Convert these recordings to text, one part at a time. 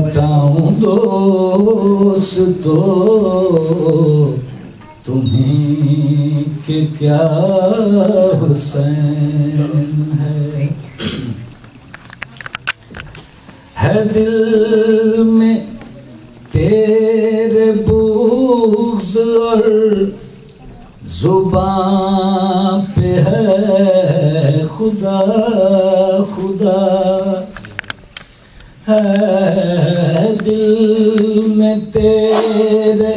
بتاؤں دوستو تمہیں کہ کیا حسین ہے دل میں تیرے بغض اور زبان پہ ہے خدا خدا ہے دل میں تیرے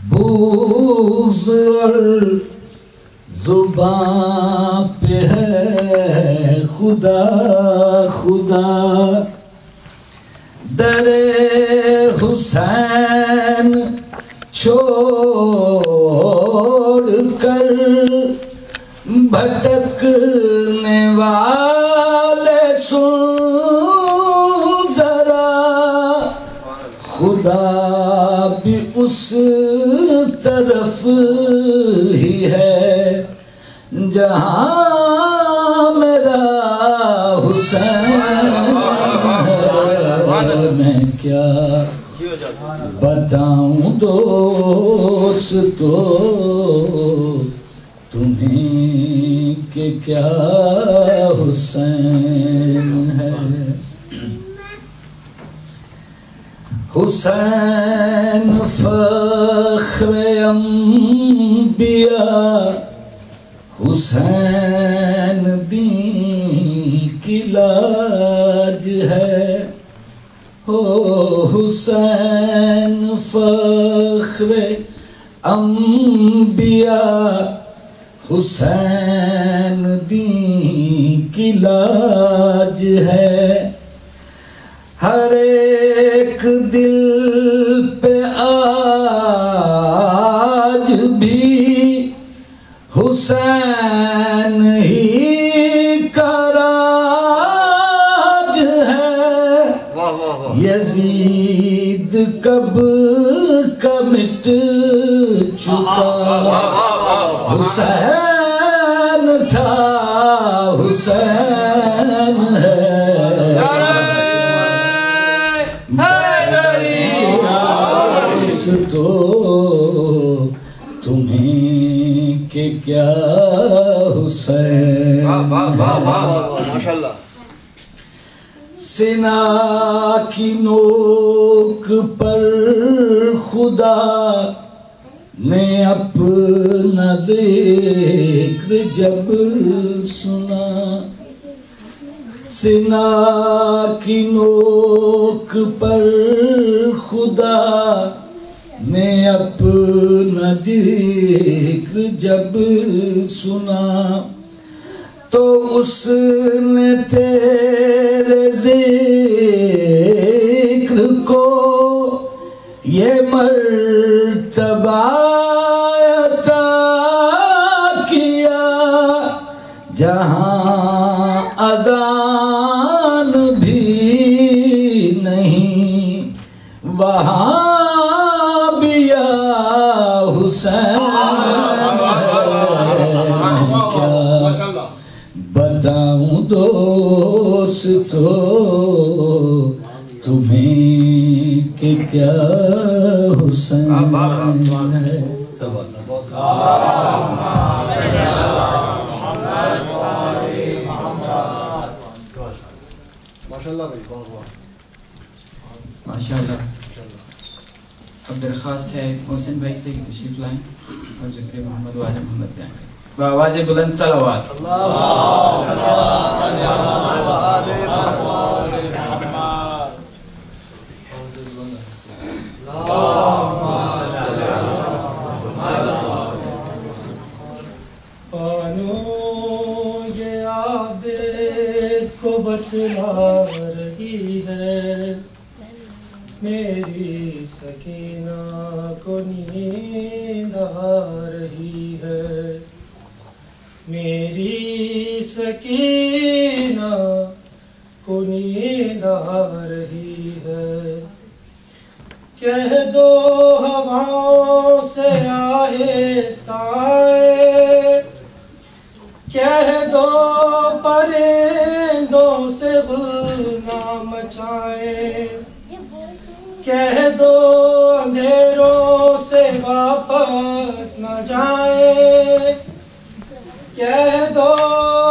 بغض اور زبان پہ ہے خدا خدا در حسین چھوڑ کر بھٹکنے والے سن ذرا خدا بھی اس طرف ہی ہے جہاں میرا حسین ہے میں کیا بتاؤں دوستو تمہیں کہ کیا حسین ہے حسین فخر انبیاء حسین دین کی لاج ہے حسین فخر انبیاء حسین دین کی لاج ہے ہر ایک دل پہ آج بھی حسین ہی کا راج ہے یزید کب کا مٹ چکا حسین تھا حسین ہے تو تمہیں کہ کیا حسین ماشاءاللہ سنا کی نوک پر خدا نے اپنا ذکر جب سنا سنا کی نوک پر خدا نے اپنا ذکر جب سنا تو اس نے تیرے ذکر کو یہ مرتبہ عطا کیا جہاں اذان بھی نہیں وہاں بتاؤں دوستو تمہیں کہ کیا حسین ہے ماشاءاللہ اب درخواست ہے محسن بھائی سے کہ تشریف لائیں اور ذکر محمد و آل محمد بیان کریں بآواز بلند صلوات یہ عابد کو بتلا رہی ہے میری سکینہ کو نیند آ رہی ہے میری سکینہ کو نیند آ رہی ہے کہہ دو ہواؤں سے آہستہ آئے کہہ دو پرندوں سے غل نہ مچائیں کہہ دو اندھیروں سے واپس نہ جائیں، کہہ دو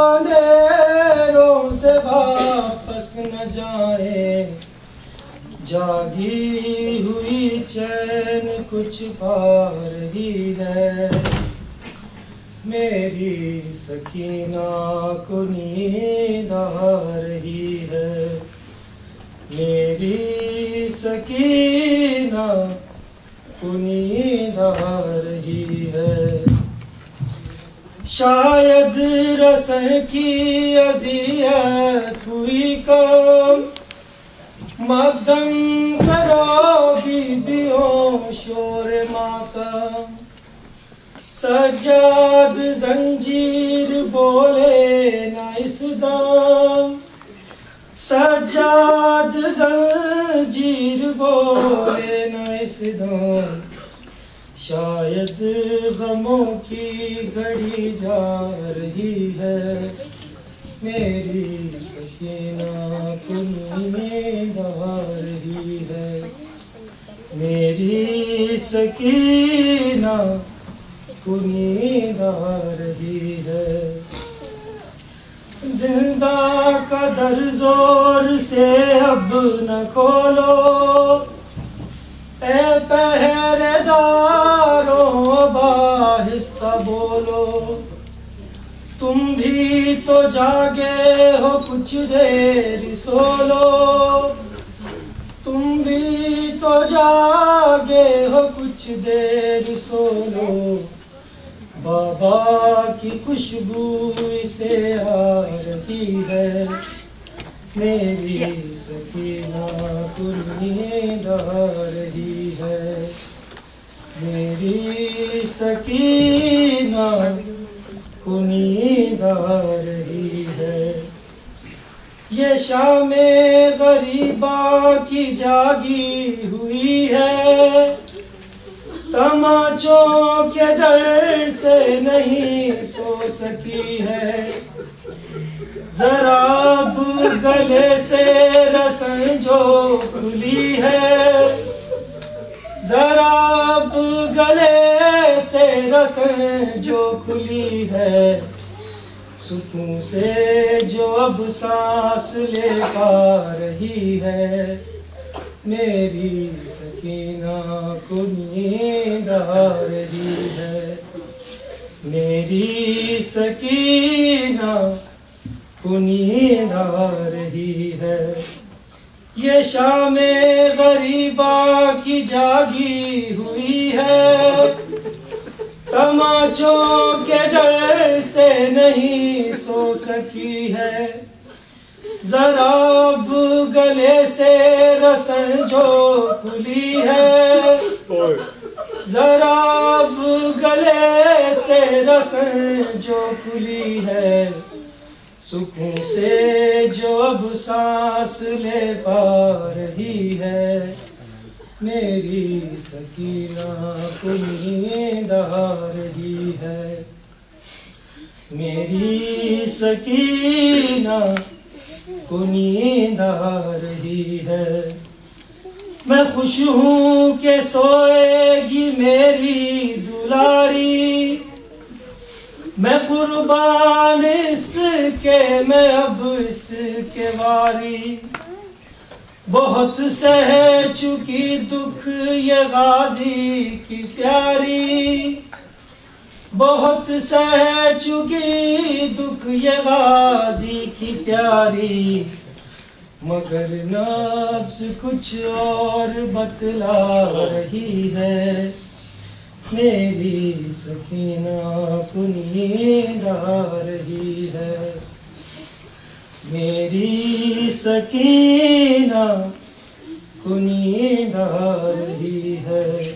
اندھیروں سے واپس نہ جائیں، جاگی ہوئی چین کچھ پا رہی ہے، میری سکینہ کو نیند آ رہی ہے، میری سکینہ کو نیند آ رہی ہے۔ شاید رسن کی اذیت ہوئی کم، مقدم کرو بیبیوں شور ماتم، سجاد زنجیر بولے نہ اس دم، سجاد زنجیر بولے نہ اس دم، شاید غموں کی گھڑی جا رہی ہے، میری سکینہ کو نیند آ رہی ہے، میری سکینہ کو نیند آ رہی ہے۔ زندہ کا در زور سے اب نہ کھولو، اے پہرے داروں باہستہ بولو، تم بھی تو جاگے ہو کچھ دیر سو لو، تم بھی تو جاگے ہو کچھ دیر سو لو، بابا کی خوشبو اسے آ رہی ہے، میری سکینہ کو نیند آ رہی ہے، میری سکینہ کو نیند آ رہی ہے۔ یہ شام غریباں کی جاگی ہوئی ہے، تماچوں کے ڈر سے نہیں سو سکی ہے، ذرا اب گلے سے رسن جو کھلی ہے، ذرا اب گلے سے رسن جو کھلی ہے، سکون سے جو اب سانس لے پا رہی ہے، میری سکینہ کو نیند آ رہی ہے، میری سکینہ کو نیند آ رہی ہے۔ یہ شام غریباں کی جاگی ہوئی ہے، تماچوں کے ڈر سے نہیں سو سکی ہے، ذرا اب گلے سے رسن جو کھلی ہے، ذرا اب گلے سے رسن جو کھلی ہے، سکون سے جو اب سانس لے پا رہی ہے، میری سکینہ کو نیند آ رہی ہے، میری سکینہ کو نیند آ رہی ہے۔ میں خوش ہوں کہ سوئے گی میری دلاری، میں قربان اس کے میں اب اس کے واری، بہت سہ چکی دکھ یہ غازی کی پیاری، بہت سہ چکی دکھ یہ غازی کی پیاری، مگر نبض کچھ اور بتلا رہی ہے، میری سکینہ کو نیند آ رہی ہے، میری سکینہ کو نیند آ رہی ہے۔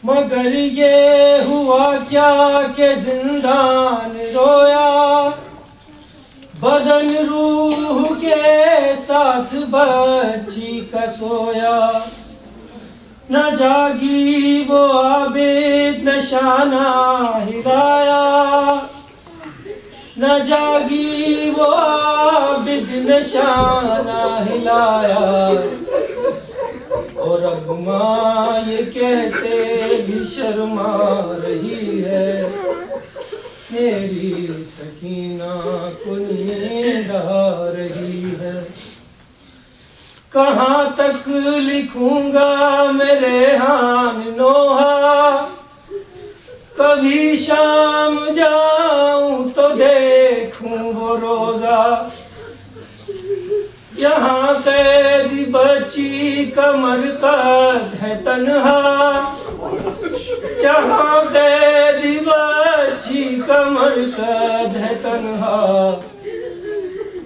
مگر یہ ہوا کیا کہ زندان رویا، بدن روح کے ساتھ بچی کا سویا، نہ جاگی وہ عابد نشانہ ہلایا، نہ جاگی وہ عابد نشانہ ہلایا، ماں یہ کہتے بھی شرما رہی ہے، میری سکینہ کو نیند آ رہی ہے۔ کہاں تک لکھوں گا میں ریحان نوحہ، کبھی شام جاؤں تو دیکھوں وہ روزہ، جہاں قیدی بچی کا مرقد ہے تنہا، جہاں قیدی بچی کا مرقد ہے تنہا،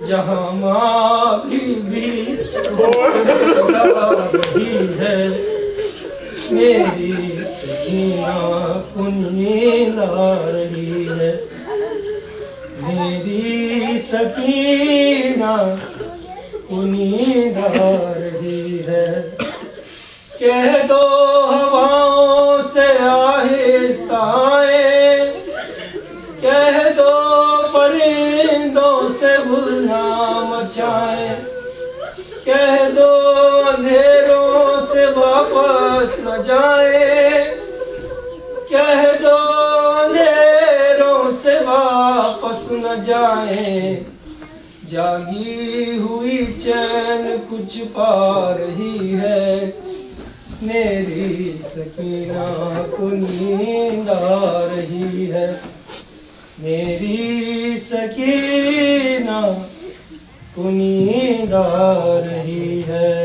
جہاں ماں بھی جا رہی ہے، میری سکینہ کو نیند آ رہی ہے، میری سکینہ کو نیند آ رہی ہے۔ کہہ دو ہواؤں سے آہستہ آئیں، کہہ دو پرندوں سے گل نہ مچائیں، کہہ دو اندھیروں سے واپس نہ جائیں، کہہ دو اندھیروں سے واپس نہ جائیں، جاگی ہوئی چین کچھ پا رہی ہے، میری سکینہ کو نیند آ رہی ہے، میری سکینہ کو نیند آ رہی ہے۔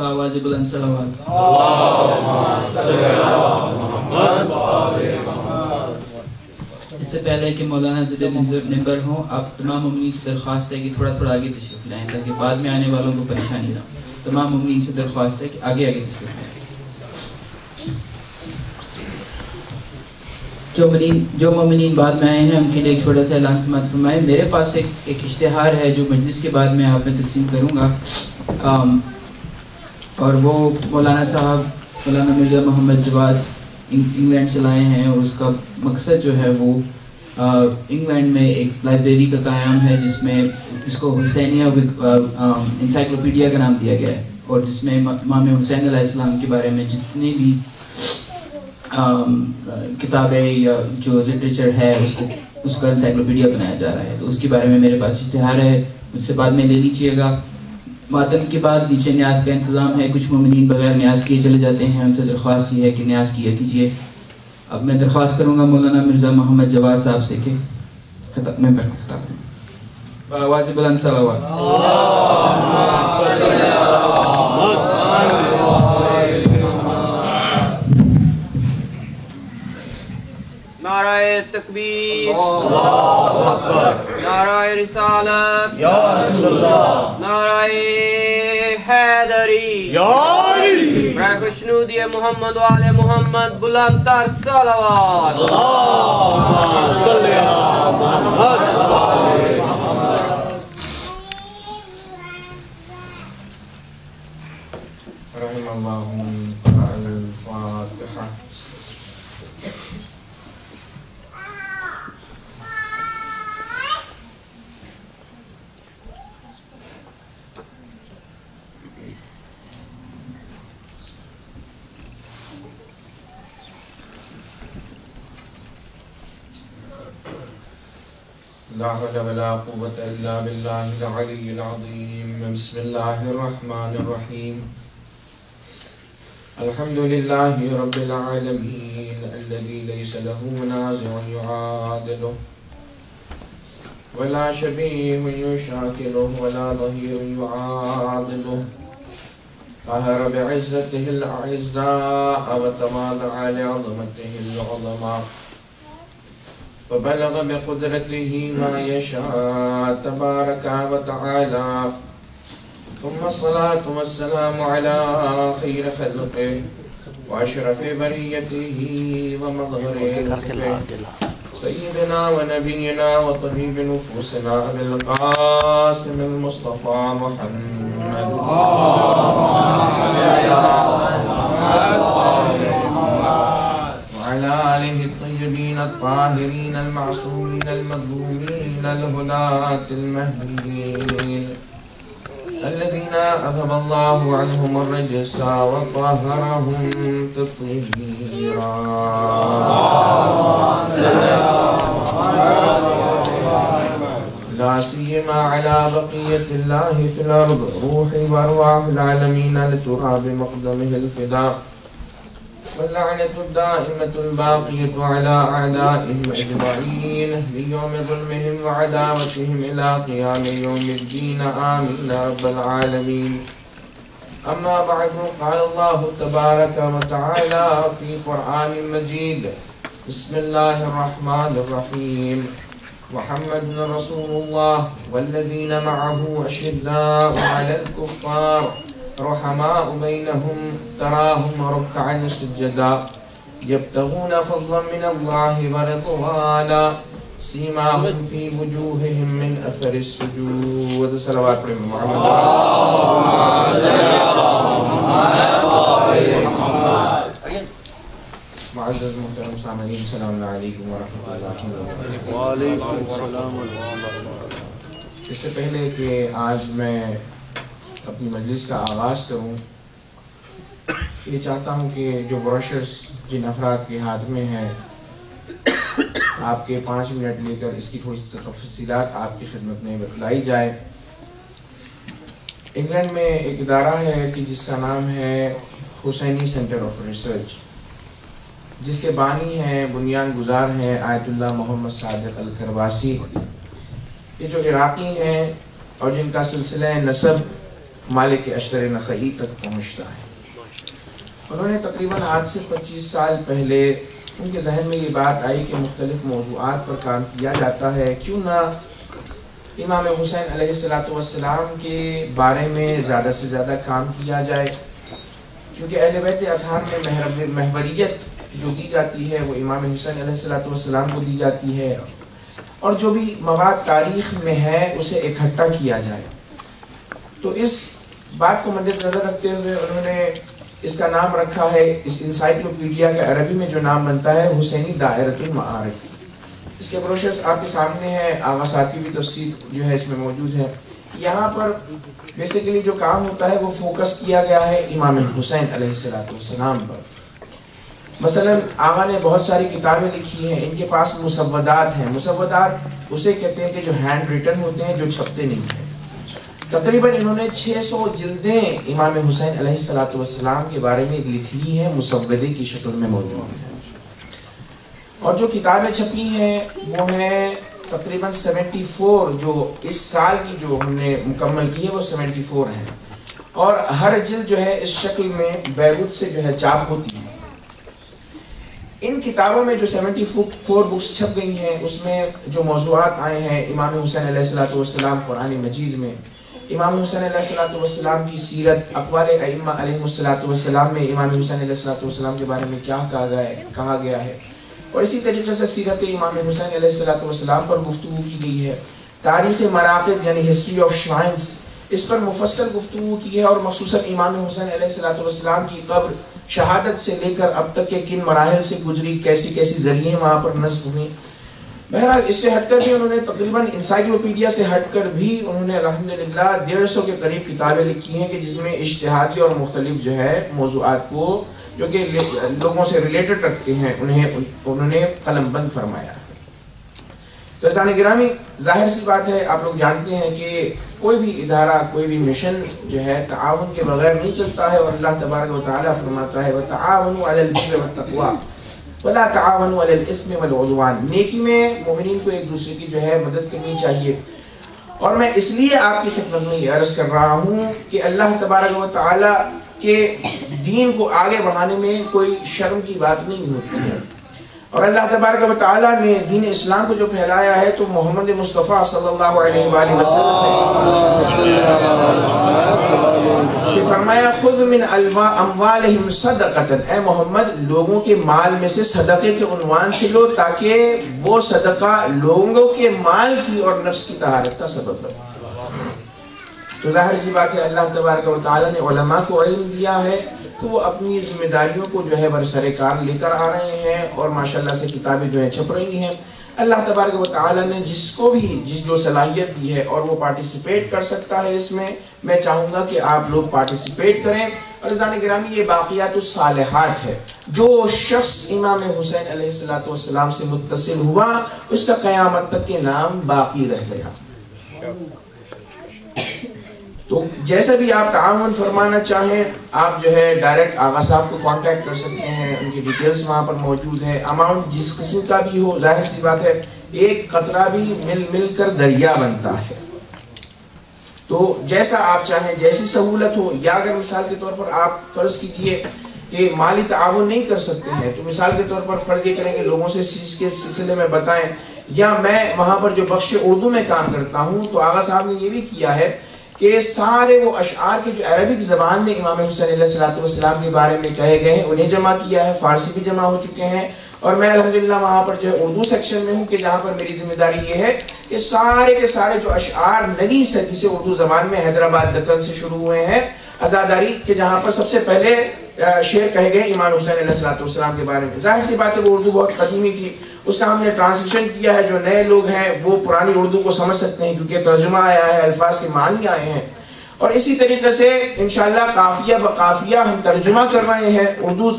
آواز بلند صلوات۔ اس سے پہلے کہ مولانا زدہ ممبر ہوں، آپ تمام مومنین سے درخواست ہے کہ تھوڑا تھوڑا آگے تشریف لائیں تاکہ بعد میں آنے والوں کو پریشانی نہ ہو۔ تمام مومنین سے درخواست ہے کہ آگے آگے تشریف لائیں۔ جو مومنین بعد میں آئے ہیں ان کے لیے ایک چھوٹا سا اعلان سماعت فرمائیں۔ میرے پاس ایک اشتہار ہے جو مجلس کے بعد میں آپ میں تقسیم کروں گا، اور وہ مولانا صاحب مولانا مرزا محمد جواد انگلینڈ سے لائے ہیں، اور اس کا مقصد جو ہے وہ انگلینڈ میں ایک لائبریری کا قیام ہے جس میں اس کو حسینیہ انسائکلوپیڈیا کا نام دیا گیا ہے، اور جس میں امام حسین علیہ السلام کے بارے میں جتنی بھی کتابیں یا جو لٹریچر ہے اس کا انسائکلوپیڈیا بنایا جا رہا ہے، تو اس کے بارے میں میرے پاس اشتہار ہے، مجھ سے بعد میں لے لیجئے گا۔ ماتم کے بعد نیچے نیاز کا انتظام ہے، کچھ مومنین بغیر نیاز کیے چلے جاتے ہیں، ان سے درخواست یہ ہے کہ نیاز کیا کیجئے۔ اب میں درخواست کروں گا مولانا مرزا محمد جواد صاحب سے کہ میں خطاب کروں۔ آواز بلند صلوات۔ نعرہ تکبیر، اللہ اکبر، نعرہ رسالت، یا رسول اللہ، نعرہ حیدری، یا علی، برائے خوشنودی محمد و آل محمد بلند تر صلوات، اللہم صلی علی محمد و آل محمد۔ رحم اللہ الفاتحہ۔ لا حول ولا قوة إلا بالله العلي العظيم۔ بسم الله الرحمن الرحيم۔ الحمد لله رب العالمين الذي ليس له منازع يعادله ولا شبيه يشاكله ولا ظهير يعادله، قهر بعزته الأعزاء وتواضع لعظمته العظماء، فبلغ بقدرته ما يشاء تبارك وتعالى، ثم الصلاة والسلام على خير خلقه وأشرف بريته ومظهر لطفه سيدنا ونبينا وطبيب نفوسنا أبي القاسم المصطفى محمد، اللهم صل على محمد وآل محمد، الطاهرين المعصومين المظلومين الهداة المهديين الذين أذهب الله عنهم الرجس وطهرهم تطهيرا. لا سيما على بقية الله في الأرض روح وأرواح العالمين لتراب مقدمه الفداء، واللعنة الدائمة الباقية على أعدائهم أجمعين ليوم ظلمهم وعداوتهم إلى قيام يوم الدين. آمين رب العالمين. أما بعد، قال الله تبارك وتعالى في قرآن مجيد: بسم الله الرحمن الرحيم. محمد رسول الله والذين معه أشداء على الكفار رحماء بينهم تراهم ركعا سجدا يبتغون فضلا من الله ورضوانا سيماهم في وجوههم من أثر السجود. صلوات محمد. معزز محترم سامعین، السلام علیکم ورحمۃ اللہ وبرکاتہ۔ وعلیکم السلام ورحمۃ اللہ۔ اس سے پہلے کہ آج میں اپنی مجلس کا آغاز کروں، یہ چاہتا ہوں کہ جو بروشرز جن افراد کے ہاتھ میں ہیں، آپ کے 5 منٹ لے کر اس کی تھوڑی سی تفصیلات آپ کی خدمت میں بتلائی جائے۔ انگلینڈ میں ایک ادارہ ہے کہ جس کا نام ہے حسینی سینٹر آف ریسرچ، جس کے بانی ہیں، بنیاد گزار ہیں آیت اللہ محمد صادق الکرباسی۔ یہ جو عراقی ہیں اور جن کا سلسلہ نسب مالک اشتر نخعی تک پہنچتا ہے، انہوں نے تقریباً آج سے 25 سال پہلے ان کے ذہن میں یہ بات آئی کہ مختلف موضوعات پر کام کیا جاتا ہے، کیوں نہ امام حسین علیہ السلام کے بارے میں زیادہ سے زیادہ کام کیا جائے، کیونکہ اہل بیت اطہار میں محوریت جو دی جاتی ہے وہ امام حسین علیہ السلام کو دی جاتی ہے، اور جو بھی مواد تاریخ میں ہے اسے اکٹھا کیا جائے۔ تو اس بات کو مد نظر رکھتے ہوئے انہوں نے اس کا نام رکھا ہے، اس انسائکلوپیڈیا کا عربی میں جو نام بنتا ہے، حسینی دائرۃ المعارف۔ اس کے بروشرز آپ کے سامنے ہیں، آغا صاحب کی بھی تفصیل جو ہے اس میں موجود ہے۔ یہاں پر بیسیکلی جو کام ہوتا ہے وہ فوکس کیا گیا ہے امام حسین علیہ السلام پر۔ مثلا آغا نے بہت ساری کتابیں لکھی ہیں، ان کے پاس مسودات ہیں۔ مسودات اسے کہتے ہیں کہ جو ہینڈ ریٹن ہوتے ہیں، جو چھپتے نہیں ہیں۔ تقریباً انہوں نے 600 جلدیں امام حسین علیہ السلام کے بارے میں لکھ لی ہیں، مسودے کی شکل میں موجود ہیں۔ اور جو کتابیں چھپی ہیں وہ ہیں تقریباً 74، جو اس سال کی جو ہم نے مکمل کی ہے وہ 74 ہیں، اور ہر جلد جو ہے اس شکل میں بیروت سے جو ہے چاپ ہوتی ہے۔ ان کتابوں میں جو 74 بکس چھپ گئی ہیں، اس میں جو موضوعات آئے ہیں، امام حسین علیہ السلام قرآن مجید میں، امام حسین علیہ السلام کی سیرت، اقوال ائمہ علیہ السلام میں امام حسین علیہ السلام کے بارے میں کیا کہا گیا ہے، اور اسی طریقے سے سیرت امام حسین علیہ السلام پر گفتگو کی گئی ہے۔ تاریخ مراقد یعنی ہسٹری آف شرائنز، اس پر مفصل گفتگو کی ہے، اور مخصوصاً امام حسین علیہ السلام کی قبر شہادت سے لے کر اب تک کے کن مراحل سے گزری، کیسی کیسی ذریعے وہاں پر نصب ہوئیں۔ بہرحال اس سے ہٹ کر بھی انہوں نے تقریباً انسائکلوپیڈیا سے ہٹ کر بھی انہوں نے الحمدللہ 150 کے قریب کتابیں لکھی ہیں کہ جس میں اجتہادی اور مختلف جو ہے موضوعات کو جو کہ لوگوں سے ریلیٹڈ رکھتے ہیں انہوں نے قلم بند فرمایا ہے۔ تو عزیزان گرامی، ظاہر سی بات ہے، آپ لوگ جانتے ہیں کہ کوئی بھی ادارہ، کوئی بھی مشن جو ہے تعاون کے بغیر نہیں چلتا ہے، اور اللہ تبارک و تعالیٰ فرماتا ہے وَتَعَاوَنُوا عَلَى الْبِرِّ وَالتَّقْوَىٰ وَلَا تَعَاوَنُوا عَلَى الْإِثْمِ وَالْعُدْوَانِ۔ نیکی میں مومنین کو ایک دوسرے کی جو ہے مدد کرنی چاہیے، اور میں اس لیے آپ کی خدمت میں یہ عرض کر رہا ہوں کہ اللہ تبارک و تعالیٰ کے دین کو آگے بڑھانے میں کوئی شرم کی بات نہیں ہوتی ہے، اور اللہ تبارک و تعالیٰ نے دین اسلام کو جو پھیلایا ہے تو محمد مصطفیٰ صلی اللہ علیہ وآلہ وسلم نے فرمایا خذ من اموالہم صدقۃ، اے محمد لوگوں کے مال میں سے صدقے کے عنوان سے لو، تاکہ وہ صدقہ لوگوں کے مال کی اور نفس کی طہارت کا سبب بنے۔ تو ظاہر سی بات ہے اللہ تبارک و تعالیٰ نے علماء کو علم دیا ہے، تو وہ اپنی ذمہ داریوں کو جو ہے برسر کار لے کر آ رہے ہیں اور ماشاءاللہ سے کتابیں جو ہیں چھپ رہی ہیں. اللہ تبارک و تعالیٰ نے جس کو بھی جو صلاحیت دی ہے اور وہ پارٹیسپیٹ کر سکتا ہے اس میں چاہوں گا کہ آپ لوگ پارٹیسپیٹ کریں. اور عزیزان گرامی یہ باقیات الصالحات ہے. جو شخص امام حسین علیہ السلام سے متصل ہوا اس کا قیامت تک کے نام باقی رہ گیا. تو جیسا بھی آپ تعاون فرمانا چاہیں آپ جو ہے ڈائریکٹ آغا صاحب کو کانٹیکٹ کر سکتے ہیں. ان کی ڈیٹیلز وہاں پر موجود ہے. اماؤنٹ جس قسم کا بھی ہو ظاہر سی بات ہے ایک قطرہ بھی مل کر دریا بنتا ہے. تو جیسا آپ چاہیں جیسی سہولت ہو. یا اگر مثال کے طور پر آپ فرض کیجئے کہ مالی تعاون نہیں کر سکتے ہیں تو مثال کے طور پر فرض یہ کریں کہ لوگوں سے اس چیز کے سلسلے میں بتائیں. یا میں وہاں پر جو بخش اردو میں کام کرتا ہوں تو آغا صاحب نے یہ بھی کیا ہے کہ سارے وہ اشعار کے جو عربک زبان میں امام حسین علیہ السلام کے بارے میں کہے گئے ہیں انہیں جمع کیا ہے. فارسی بھی جمع ہو چکے ہیں. اور میں الحمدللہ وہاں پر جو ہے اردو سیکشن میں ہوں کہ جہاں پر میری ذمہ داری یہ ہے کہ سارے کے سارے جو اشعار نویں صدی سے اردو زبان میں حیدرآباد دکن سے شروع ہوئے ہیں عزاداری کے جہاں پر سب سے پہلے شعر کہے گئے امام حسین علیہ السلام کے بارے میں. ظاہر سی بات ہے وہ اردو بہت قدیمی تھی. اس کا ہم نے ٹرانسلیشن کیا ہے. جو نئے لوگ ہیں وہ پرانی اردو کو سمجھ سکتے ہیں کیونکہ ترجمہ آیا ہے الفاظ کے معنی آئے ہیں. اور اسی طریقے سے انشاءاللہ قافیہ بقافیہ ہم ترجمہ کر رہے ہیں اردو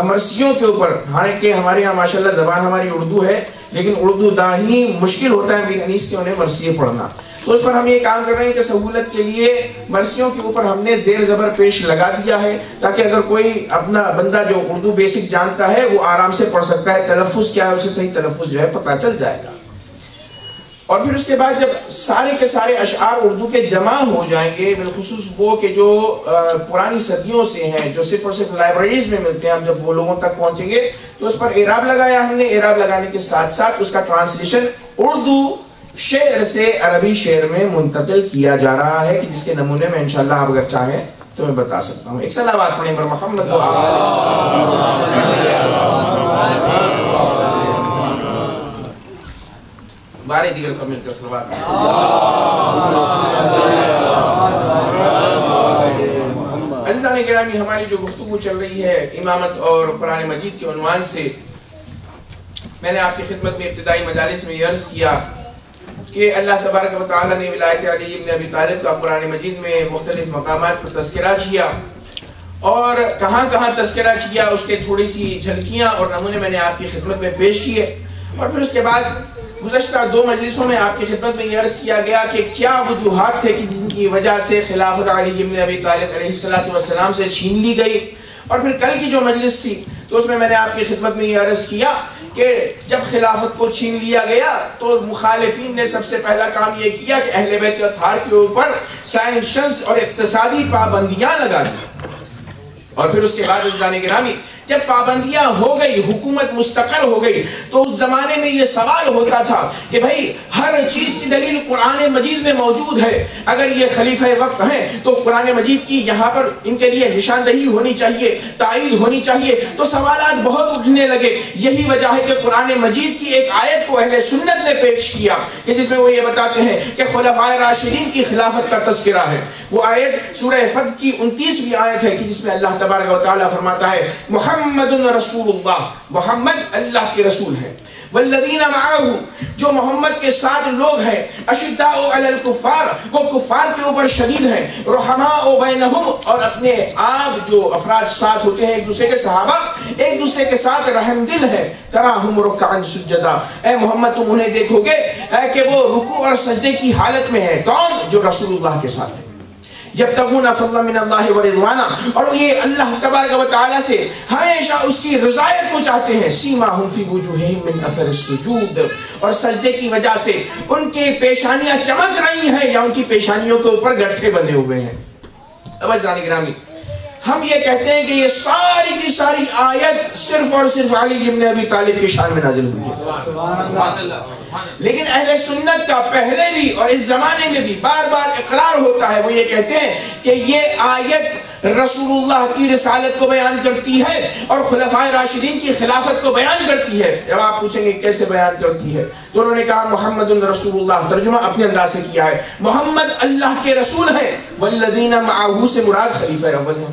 مرثیوں کے اوپر. حالانکہ ہمارے یہاں ماشاءاللہ زبان ہماری اردو ہے لیکن اردو داہی مشکل ہوتا ہے میر انیس کے انہیں مرثیے پڑھنا. تو اس پر ہم یہ کام کر رہے ہیں کہ سہولت کے لیے مرثیوں کے اوپر ہم نے زیر زبر پیش لگا دیا ہے تاکہ اگر کوئی اپنا بندہ جو اردو بیسک جانتا ہے وہ آرام سے پڑھ سکتا ہے. تلفظ کیا ہے اسے صحیح تلفظ جو ہے پتہ چل جائے گا. اور پھر اس کے بعد جب سارے کے سارے اشعار اردو کے جمع ہو جائیں گے بالخصوص وہ کہ جو پرانی صدیوں سے ہیں جو صرف اور صرف لائبریریز میں ملتے ہیں ہم جب وہ لوگوں تک پہنچیں گے تو اس پر اعراب لگایا ہم نے. اعراب لگانے کے ساتھ ساتھ اس کا ٹرانسلیشن اردو شعر سے عربی شعر میں منتقل کیا جا رہا ہے کہ جس کے نمونے میں انشاءاللہ آپ اگر چاہیں تو میں بتا سکتا ہوں. ایک صلوات پڑھیں پر محمد و بارے دیگر سب مل کر صلوات عزیزان گرامی. ہماری جو گفتگو چل رہی ہے امامت اور قرآن مجید کے عنوان سے میں نے آپ کی خدمت میں ابتدائی مجالس میں یہ عرض کیا کہ اللہ تبارک و تعالی نے ولایت علی ابن ابی طالب کا قرآن مجید میں مختلف مقامات پر تذکرہ کیا اور کہاں کہاں تذکرہ کیا اس کے تھوڑی سی جھلکیاں اور نمونے میں نے آپ کی خدمت میں پیش کیے. اور پھر اس کے بعد گزشتہ 2 مجلسوں میں آپ کی خدمت میں یہ عرض کیا گیا کہ کیا وجوہات تھے کہ جن کی وجہ سے خلافت علی ابن ابی طالب علیہ السلام سے چھین لی گئی. اور پھر کل کی جو مجلس تھی تو اس میں نے آپ کی خدمت میں یہ عرض کیا کہ جب خلافت کو چھین لیا گیا تو مخالفین نے سب سے پہلا کام یہ کیا کہ اہل بیت اطہار کے اوپر سائنشنز اور اقتصادی پابندیاں لگا دی. اور پھر اس کے بعد عزیزان گرامی جب پابندیاں ہو گئی حکومت مستقر ہو گئی تو اس زمانے میں یہ سوال ہوتا تھا کہ بھائی ہر چیز کی دلیل قرآن مجید میں موجود ہے. اگر یہ خلیفہ وقت ہیں تو قرآن مجید کی یہاں پر ان کے لیے نشاندہی ہونی چاہیے تائید ہونی چاہیے. تو سوالات بہت اٹھنے لگے. یہی وجہ ہے کہ قرآن مجید کی ایک آیت کو اہل سنت نے پیش کیا کہ جس میں وہ یہ بتاتے ہیں کہ خلفائے راشدین کی خلافت کا تذکرہ ہے. وہ آیت سورہ فتح کی 29ویں آیت ہے کہ جس میں اللہ تبارک و تعالی فرماتا ہے محمد رسول اللہ محمد اللہ کے رسول ہے. والذین معه جو محمد کے ساتھ لوگ ہیں اشداء علی الکفار وہ کفار کے اوپر شدید ہیں. رحماء بینہم اور اپنے آپ جو افراد ساتھ ہوتے ہیں ایک دوسرے کے صحابہ ایک دوسرے کے ساتھ رحم دل ہے. تراہم رکعا سجدا اے محمد تم انہیں دیکھو گے کہ وہ رکوع اور سجدے کی حالت میں ہے. کون؟ جو رسول اللہ کے ساتھ ہے. یبتغون فضلا من اللہ ورضوانا اور یہ اللہ تبارک و تعالی سے ہمیشہ اس کی رضایت کو چاہتے ہیں. سیماہم فی وجوہہم من اثر السجود اور سجدے کی وجہ سے ان کی پیشانیاں چمک رہی ہیں یا ان کی پیشانیوں کے اوپر گٹھے بنے ہوئے ہیں. اب عزیزان گرامی ہم یہ کہتے ہیں کہ یہ ساری کی ساری آیت صرف اور صرف علی ابن ابی طالب کی شان میں نازل ہوئی ہے. لیکن اہل سنت کا پہلے بھی اور اس زمانے میں بھی بار بار اقرار ہوتا ہے. وہ یہ کہتے ہیں کہ یہ آیت رسول اللہ کی رسالت کو بیان کرتی ہے اور خلفائے راشدین کی خلافت کو بیان کرتی ہے. جب آپ پوچھیں گے کیسے بیان کرتی ہے تو انہوں نے کہا محمد رسول اللہ. ترجمہ اپنے انداز سے کیا ہے محمد اللہ کے رسول ہیں. والذین معه سے مراد خلیفہ اول ہیں.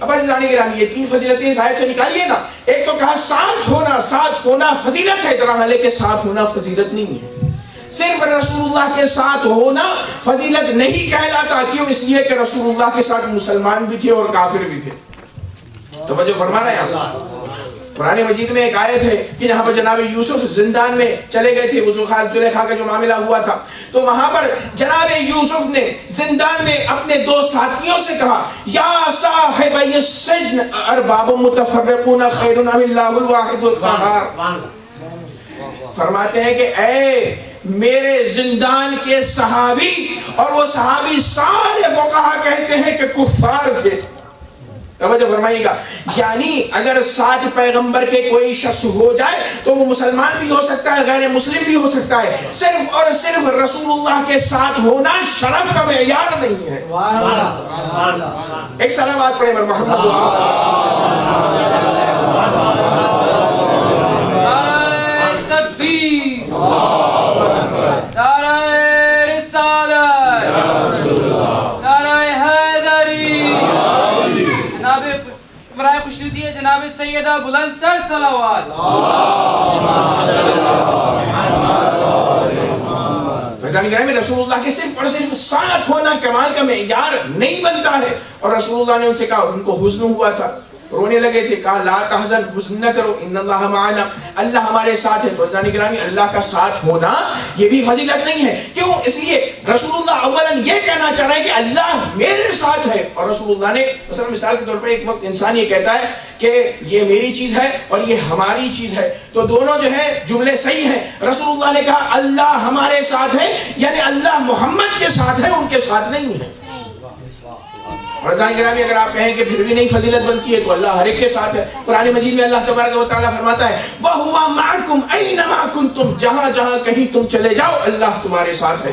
اب عزیزان گرامی یہ 3 فضیلتیں اس آیت سے نکالیے نا. ایک تو کہا ساتھ ہونا فضیلت ہے، درحالے کے ساتھ ہونا فضیلت نہیں ہے. صرف رسول اللہ کے ساتھ ہونا فضیلت نہیں کہلاتا. کیوں؟ اس لیے کہ رسول اللہ کے ساتھ مسلمان بھی تھے اور کافر بھی تھے. توجہ فرما رہے ہیں آپ. قرآن مجید میں ایک آیت ہے کہ جہاں پر جناب یوسف زندان میں چلے گئے تھے، زلیخا کا جو معاملہ ہوا تھا، تو وہاں پر جناب یوسف نے زندان میں اپنے 2 ساتھیوں سے کہا یا صاحب السجن ارباب متفرقون خیر ام اللہ الواحد القہار. فرماتے ہیں کہ اے میرے زندان کے صحابی، اور وہ صحابی سارے فقہا کہتے ہیں کہ کفار تھے. توجہ فرمائیے گا. یعنی اگر ساتھ پیغمبر کے کوئی شخص ہو جائے تو وہ مسلمان بھی ہو سکتا ہے، غیر مسلم بھی ہو سکتا ہے. صرف اور صرف رسول اللہ کے ساتھ ہونا شرف کا معیار نہیں ہے. ایک صلوات پڑھیں محمد جناب سیدہ بلند تر صلوات. رسول اللہ کے صرف اور صرف ساتھ ہونا کمال کا معیار نہیں بنتا ہے. اور رسول اللہ نے ان سے کہا، ان کو حزن ہوا تھا، رونے لگے تھے، کہا لا تحزن، حزن نہ کرو، ان اللہ معنا، اللہ ہمارے ساتھ ہے. تو عزیزان گرامی اللہ کا ساتھ ہونا یہ بھی فضیلت نہیں ہے. کیوں؟ اس لیے رسول اللہ اولاً یہ کہنا چاہ رہے ہیں کہ اللہ میرے ساتھ ہے. اور رسول اللہ نے مثلا مثال کے طور پر ایک وقت انسان یہ کہتا ہے کہ یہ میری چیز ہے اور یہ ہماری چیز ہے، تو دونوں جو ہے جملے صحیح ہیں. رسول اللہ نے کہا اللہ ہمارے ساتھ ہے، یعنی اللہ محمد کے ساتھ ہے، ان کے ساتھ نہیں ہے. اور گرامی اگر آپ کہیں کہ پھر بھی نہیں فضیلت بنتی ہے تو اللہ ہر ایک کے ساتھ ہے. قرآن مجید میں اللہ تبارک و تعالیٰ فرماتا ہے وَهُوَ مَعَكُمْ أَيْنَمَا كُنْتُمْ، جہاں جہاں کہیں تم چلے جاؤ اللہ تمہارے ساتھ ہے.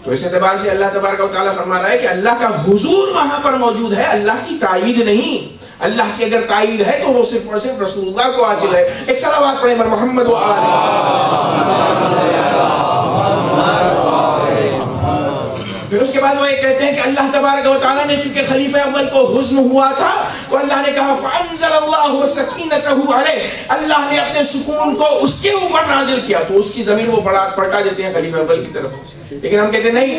تو اس اعتبار سے اللہ تبارک و تعالیٰ فرما رہا ہے کہ اللہ کا حضور وہاں پر موجود ہے، اللہ کی تائید نہیں. اللہ کی اگر تائید ہے تو وہ صرف اور صرف رسول اللہ کو حاصل ہے. ایک صلوات پڑھیں پر محمد و پھر اس کے بعد وہ یہ کہتے ہیں کہ اللہ تبارک و تعالیٰ نے چونکہ خلیفہ اول کو حزن ہوا تھا تو اللہ نے کہا فَأَنزَلَ اللَّهُ سَكِينَتَهُ عَلَيْهِ، اللہ نے اپنے سکون کو اس کے اوپر نازل کیا. تو اس کی ضمیر وہ پلٹا دیتے ہیں خلیفہ اول کی طرف. لیکن ہم کہتے ہیں نہیں،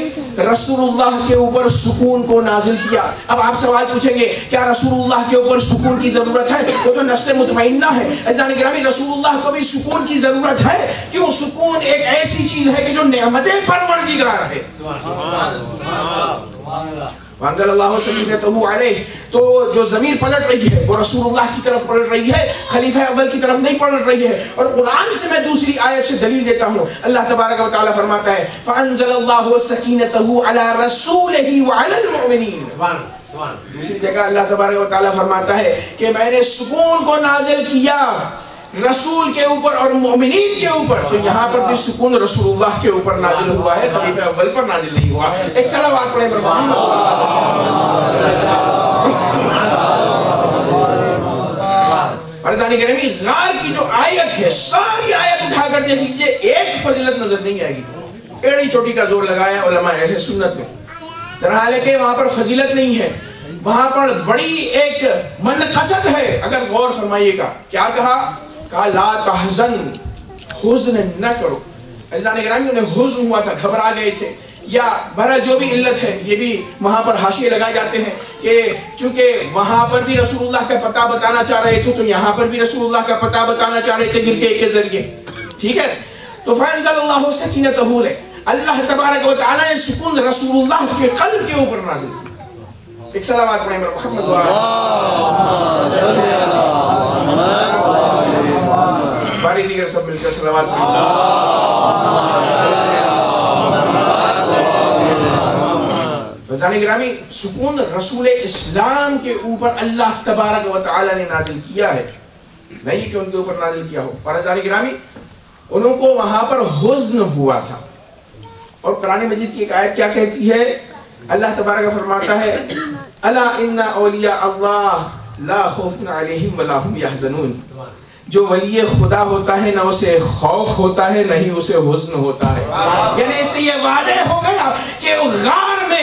رسول اللہ کے اوپر سکون کو نازل کیا. اب آپ سوال پوچھیں گے کیا رسول اللہ کے اوپر سکون کی ضرورت ہے؟ وہ تو نفس مطمئنہ ہے. عزیزان گرامی رسول اللہ کو بھی سکون کی ضرورت ہے. کیوں؟ سکون ایک ایسی چیز ہے کہ جو نعمت پروردگار ہے. وَأَنزَلَ اللَّهُ سَكِينَتَهُ عَلَيْهِ، تو جو ضمیر پلٹ رہی ہے وہ رسول اللہ کی طرف پلٹ رہی ہے، خلیفہ اول کی طرف نہیں پلٹ رہی ہے. اور قرآن سے میں دوسری آیت سے دلیل دیتا ہوں. اللہ تبارک و تعالیٰ فرماتا ہے فَأَنزَلَ اللَّهُ سَكِينَتَهُ عَلَى رَسُولِهِ وَعَلَى الْمُؤْمِنِينَ. دوسری جگہ اللہ تبارک و تعالیٰ فرماتا ہے کہ میں نے سکون کو نازل کیا رسول کے اوپر اور مومنین کے اوپر. تو یہاں پر بھی سکون رسول اللہ کے اوپر نازل ہوا ہے، خلیفہ اول پر نازل نہیں ہوا. ایک صلوات پڑھیں محمد. گرامی غار کی جو آیت ہے ساری آیت اٹھا کر دیکھ لیجیے، ایک فضیلت نظر نہیں آئے گی. ایڑی چوٹی کا زور لگایا علماء اہل سنت نے، درحالے کہ وہاں پر فضیلت نہیں ہے، وہاں پر بڑی ایک منقصد ہے. اگر غور فرمائیے گا کیا کہا لا تحزن، حزن نہ کرو. عزیزان گرامی انہیں حزن ہوا تھا، گھبرا گئے تھے، یا بہرحال جو بھی علت ہے یہ بھی وہاں پر حاشیے لگائے جاتے ہیں کہ چونکہ وہاں پر بھی رسول اللہ کا پتہ بتانا چاہ رہے تھے تو یہاں پر بھی رسول اللہ کا پتہ بتانا چاہ رہے تھے گرکے کے ذریعے. ٹھیک ہے، تو فَأَنزَلَ اللَّهُ سَكِينَتَهُ عَلَيْهِ، اللہ تبارک و تعالیٰ نے سکون رسول اللہ کے قلب کے اوپر نازل کیا. ایک صلوات پڑھیں محمد باری دیگر سب مل کر صلوات پڑھیں. تو جانی گرامی سکون رسول اسلام کے اوپر اللہ تبارک و تعالیٰ نے نازل کیا ہے، نہیں کہ ان کے اوپر نازل کیا ہو. اور جانی گرامی انہوں کو وہاں پر حزن ہوا تھا. اور قرآن مجید کی ایک آیت کیا کہتی ہے؟ اللہ تبارک فرماتا ہے الا ان اولیاء اللہ لا خوف علیہم ولا هم یحزنون. جو ولی خدا ہوتا ہے نہ اسے خوف ہوتا ہے نہ ہی اسے حزن ہوتا ہے. یعنی اس سے یہ واضح ہو گیا کہ غار میں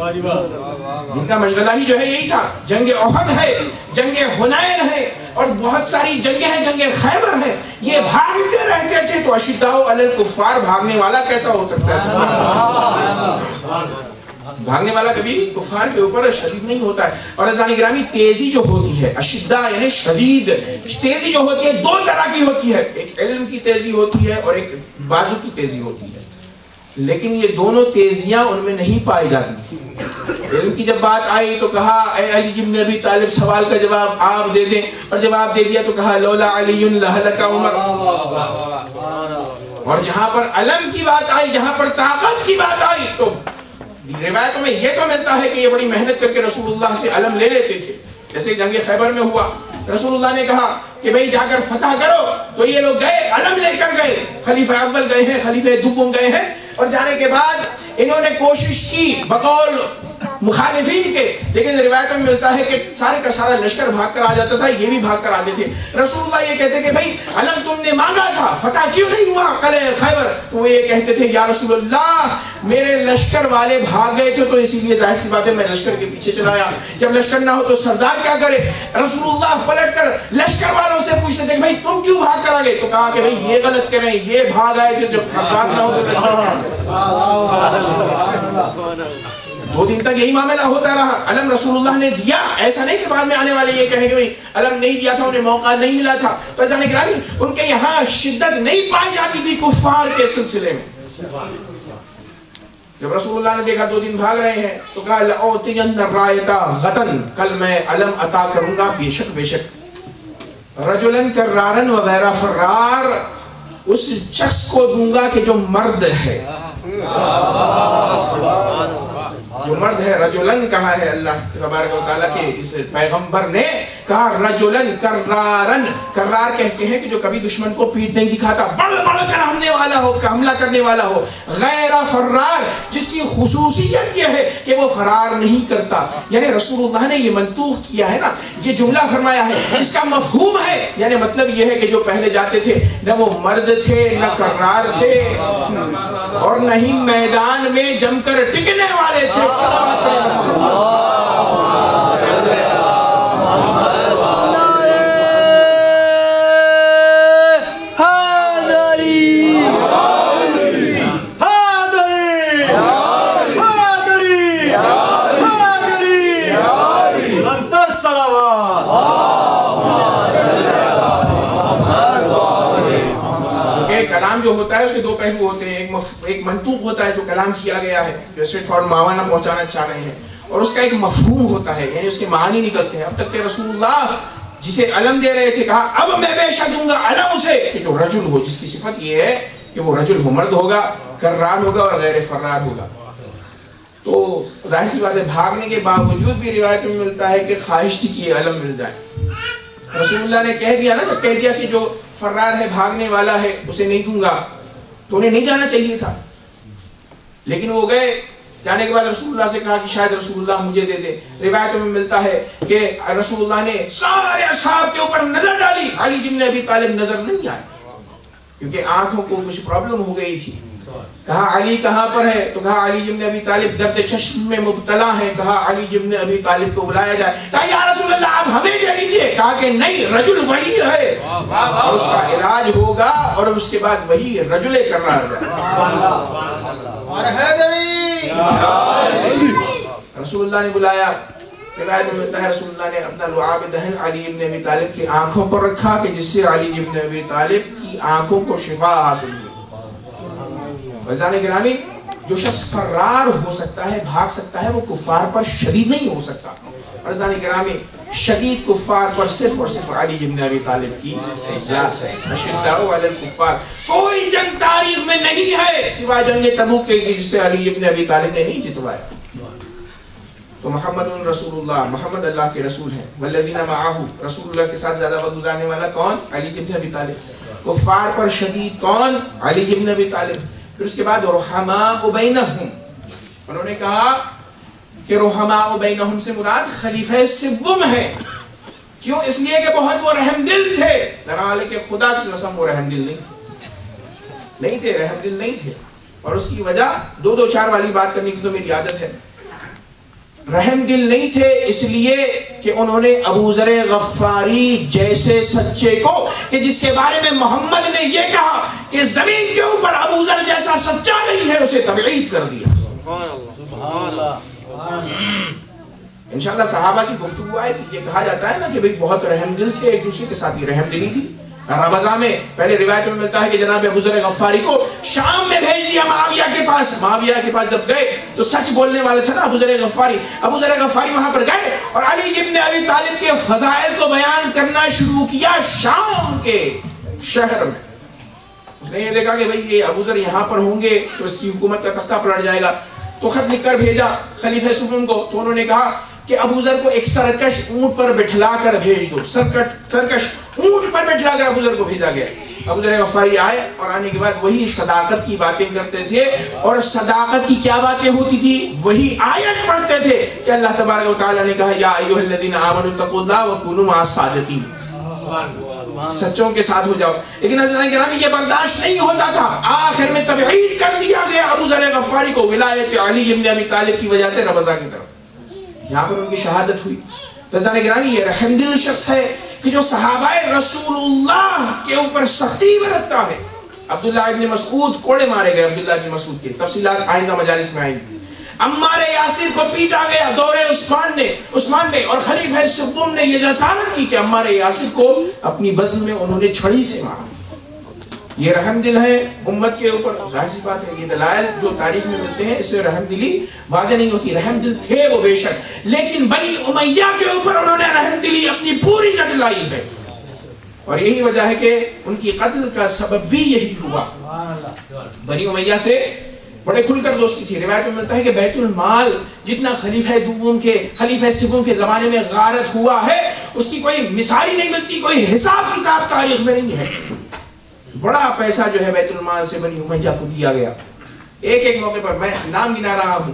جن کا مشغلہ ہی جو ہے یہی تھا. جنگ احد ہے, جنگ حنین ہے, اور بہت ساری جنگیں ہیں, جنگ خیبر ہے. یہ بھاگتے رہتے تھے. تو اشداء علی الکفار بھاگنے والا کیسا ہو سکتا ہے؟ بھاگنے والا کبھی کفار کے اوپر شدید نہیں ہوتا ہے. اور عزیزان گرامی, تیزی جو ہوتی ہے, اشداء یعنی شدید, تیزی جو ہوتی ہے دو طرح کی ہوتی ہے. ایک علم کی تیزی ہوتی ہے اور ایک بازو کی تیزی ہوتی ہے. لیکن یہ دونوں تیزیاں ان میں نہیں پائی جاتی تھی. علم کی جب بات آئی تو کہا اے علی بن ابی طالب سوال کا جواب آپ دے دیں, اور جواب دے دیا تو کہا لولا علی لہلک عمر. اور جہاں پر علم کی بات آئی, جہاں پر طاقت کی بات آئی, تو روایتوں میں یہ تو ملتا ہے کہ یہ بڑی محنت کر کے رسول اللہ سے علم لے لیتے تھے. جیسے جنگ خیبر میں ہوا, رسول اللہ نے کہا کہ بھئی جا کر فتح کرو, تو یہ لوگ گئے, علم لے کر گئے. خلیفہ اول گئے ہیں, خلیفہ دوم گئے ہیں, اور جانے کے بعد انہوں نے کوشش کی بقول مخالفین کے, لیکن روایتوں میں ملتا ہے کہ سارے کا سارا لشکر بھاگ کر آ جاتا تھا, یہ بھی بھاگ کر آتے تھے. رسول اللہ یہ کہتے کہ بھئی علم تم نے مانگا تھا, فتح کیوں نہیں ہوا قلعہ خیبر؟ تو وہ یہ کہتے تھے یا رسول اللہ میرے لشکر والے بھاگ گئے تھے, تو اسی لیے ظاہر سی بات ہے میں لشکر کے پیچھے چلایا. جب لشکر نہ ہو تو سردار کیا کرے؟ رسول اللہ پلٹ کر لشکر والوں سے پوچھتے تھے کہ بھئی تم کیوں بھاگ کر آ گئے؟ تو کہا کہ بھئی یہ غلط کریں, یہ بھاگ آئے تھے, جب سردار نہ ہو تو لشکر. 2 دن تک یہی معاملہ ہوتا رہا. علم رسول اللہ نے دیا, ایسا نہیں کہ بعد میں آنے والے یہ کہیں کہ بھئی علم نہیں دیا تھا, انہیں موقع نہیں ملا تھا. تو جانے گرامی ان کے یہاں شدت نہیں پائی جاتی تھی کفار کے سلسلے میں. جب رسول اللہ نے دیکھا 2 دن بھاگ رہے ہیں تو کہا لأعطین الرایۃ غدا, کل میں علم عطا کروں گا بے شک بے شک. رجلا کرارا وغیرہ فرار, اس شخص کو دوں گا کہ جو مرد ہے, جو مرد ہے. رجلن کہا ہے اللہ تبارک و تعالیٰ کے اس پیغمبر نے, کہا رجلن کرارن. کرار کہتے ہیں کہ جو کبھی دشمن کو پیٹ نہیں دکھاتا, بڑھ بڑھ کر حملہ کرنے والا ہو. غیر فرار, جس کی خصوصیت یہ ہے کہ وہ فرار نہیں کرتا. یعنی رسول اللہ نے یہ منطوق کیا ہے نا, یہ جملہ فرمایا ہے, اس کا مفہوم ہے, یعنی مطلب یہ ہے کہ جو پہلے جاتے تھے نہ وہ مرد تھے نہ کرار تھے, اور نہ ہی میدان میں جم کر ٹکنے والے تھے. کلام جو ہوتا ہے اس کے 2 پہلو ہوتے ہیں. ایک منطوق ہوتا ہے جو کلام کیا گیا ہے, جو اسٹریٹ فارورڈ معنی پہنچانا چاہ رہے ہیں, اور اس کا ایک مفہوم ہوتا ہے, یعنی اس کے معنی نکلتے ہیں. اب تک کہ رسول اللہ جسے علم دے رہے تھے, کہا اب میں پیش دوں گا علم اسے کہ جو رجل ہو, جس کی صفت یہ ہے کہ وہ رجل ہو, مرد ہوگا, کرار ہوگا اور غیر فرار ہوگا. تو ظاہر سی بات ہے بھاگنے کے باوجود بھی روایت میں ملتا ہے کہ خواہش تھی کہ یہ علم مل جائے. رسول اللہ نے کہہ دیا نا, جب کہہ دیا کہ جو فرار ہے, بھاگنے والا ہے, اسے نہیں دوں گا, تو انہیں نہیں جانا چاہیے تھا. لیکن وہ گئے. جانے کے بعد رسول اللہ سے کہا کہ شاید رسول اللہ مجھے دے دے. روایتوں میں ملتا ہے کہ رسول اللہ نے سارے اصحاب کے اوپر نظر ڈالی, علی بن ابی طالب نظر نہیں آئے, کیونکہ آنکھوں کو کچھ پرابلم ہو گئی تھی. کہا علی کہاں پر ہے؟ تو کہا علی بن ابی طالب درد چشم میں مبتلا ہے. کہا علی بن ابی طالب کو بلایا جائے. کہا یا رسول اللہ آپ ہمیں دے دیجئے. کہا کہ نہیں, رجل وہی ہے, اور اس کا علاج ہوگا, اور اس کے بعد وہی رجل کرار جائے. رسول اللہ نے بلایا. روایت میں ملتا ہے رسول اللہ نے اپنا لعاب دہن علی بن ابی طالب کی آنکھوں پر رکھا کہ جس سے علی بن ابی طالب کی آنکھوں کو شفا حاصل ہوئی. وزان گرامی, جو شخص فرار ہو سکتا ہے, بھاگ سکتا ہے, وہ کفار پر شدید نہیں ہو سکتا. وزان گرامی, شدید کفار پر صرف اور صرف علی بن ابی طالب کی ذات ہے. اشداء علی الکفار, کوئی جنگ تاریخ میں نہیں ہے سوائے جنگ تبوک کے جس سے علی بن ابی طالب نے نہیں جتوایا. تو محمد رسول اللہ, محمد اللہ کے رسول ہیں. والذین معہ, رسول اللہ کے ساتھ زیادہ وقت گزارنے والا کون؟ علی بن ابی طالب. کفار پر شدید کون؟ علی بن ابی طالب. پھر اس کے بعد رحماء بینہم, انہوں نے کہا کہ رحماء بینہم سے مراد خلیفہ سوم ہے. کیوں؟ اس لیے کہ بہت وہ رحم دل تھے. درحال کہ خدا کی قسم وہ رحم دل نہیں تھے, رحم دل نہیں تھے. اور اس کی وجہ 2-2-4 والی بات کرنے کی تو میری عادت ہے. رحم دل نہیں تھے اس لیے کہ انہوں نے ابو ذر غفاری جیسے سچے کو، کہ جس کے بارے میں محمد نے یہ کہا کہ زمین کے اوپر ابو ذر جیسا سچا نہیں ہے، اسے تبعید کر دیا۔ انشاءاللہ صحابہ کی گفتگو آئے کہ یہ کہا جاتا ہے نا کہ بھئی بہت رحم دل تھے، ایک دوسرے کے ساتھ یہ رحم دلی تھی۔ ربضہ میں پہلے روایت میں ملتا ہے کہ جناب ابو ذر غفاری کو شام میں بھیج دیا معاویہ کے پاس۔ معاویہ کے پاس جب گئے تو سچ بولنے والے تھے نا ابو ذر غفاری، ابو ذر غفاری وہاں پر گئے اور علی ابن ابی طالب کے فضائل کو بیان کرنا شروع کیا شام کے شہر میں۔ اس نے یہ دیکھا کہ بھئی یہ ابو ذر یہاں پر ہوں گے تو اس کی حکومت کا تختہ پلٹ جائے گا، تو خط لکھ کر بھیجا خلیفہ سوم کو، تو انہوں نے کہا کہ ابو ذر کو ایک سرکش اونٹ پر بٹھلا کر بھیج دو۔ سرکش اونٹ پر بٹھلا کر ابو ذر کو بھیجا گیا۔ ابو ذر غفاری آئے اور آنے کے بعد وہی صداقت کی باتیں کرتے تھے، اور صداقت کی کیا باتیں ہوتی تھی؟ وہی آیت پڑھتے تھے کہ اللہ تبارک و تعالیٰ نے کہا یا ایھا الذین آمنوا اتقوا اللہ وکونوا مع الصادقین، سچوں کے ساتھ ہو جاؤ۔ لیکن حضرات گرامی یہ برداشت نہیں ہوتا تھا، آخر میں تبعید کر دیا گیا ابو ذر غفاری کو ولایت علی ابن ابی طالب کی وجہ سے ربضہ کی طرف، جہاں پر ان کی شہادت ہوئی۔ تو حضرات گرامی یہ رحم دل شخص ہے کہ جو صحابہ رسول اللہ کے اوپر سختی برتتا ہے۔ عبداللہ ابن مسعود کوڑے مارے گئے، عبداللہ ابن مسعود کے تفصیلات آئندہ مجالس میں آئیں گی۔ عمار یاسر کو پیٹا گیا دور عثمان میں، اور خلیفہ سوم نے یہ جسارت کی کہ عمار یاسر کو اپنی بزم میں انہوں نے چھڑی سے مارا۔ یہ رحم دل ہے امت کے اوپر، ظاہر سی بات ہے یہ دلائل جو تاریخ میں ملتے ہیں اس سے رحم دلی واضح نہیں ہوتی۔ رحم دل تھے وہ بے شک، لیکن بنی امیہ کے اوپر انہوں نے رحم دلی اپنی پوری جتلائی ہے، اور یہی وجہ ہے کہ ان کی قتل کا سبب بھی یہی ہوا۔ بنی امیہ سے بڑے کھل کر دوستی تھی۔ روایت میں ملتا ہے کہ بیت المال جتنا خلیفہ سوم کے زمانے میں غارت ہوا ہے اس کی کوئی مثال ہی نہیں ملتی، کوئی حساب کتاب تاریخ میں نہیں ہے۔ بڑا پیسہ جو ہے بیت المال سے بنی امیہ کو دیا گیا۔ ایک موقع پر میں نام گنا رہا ہوں،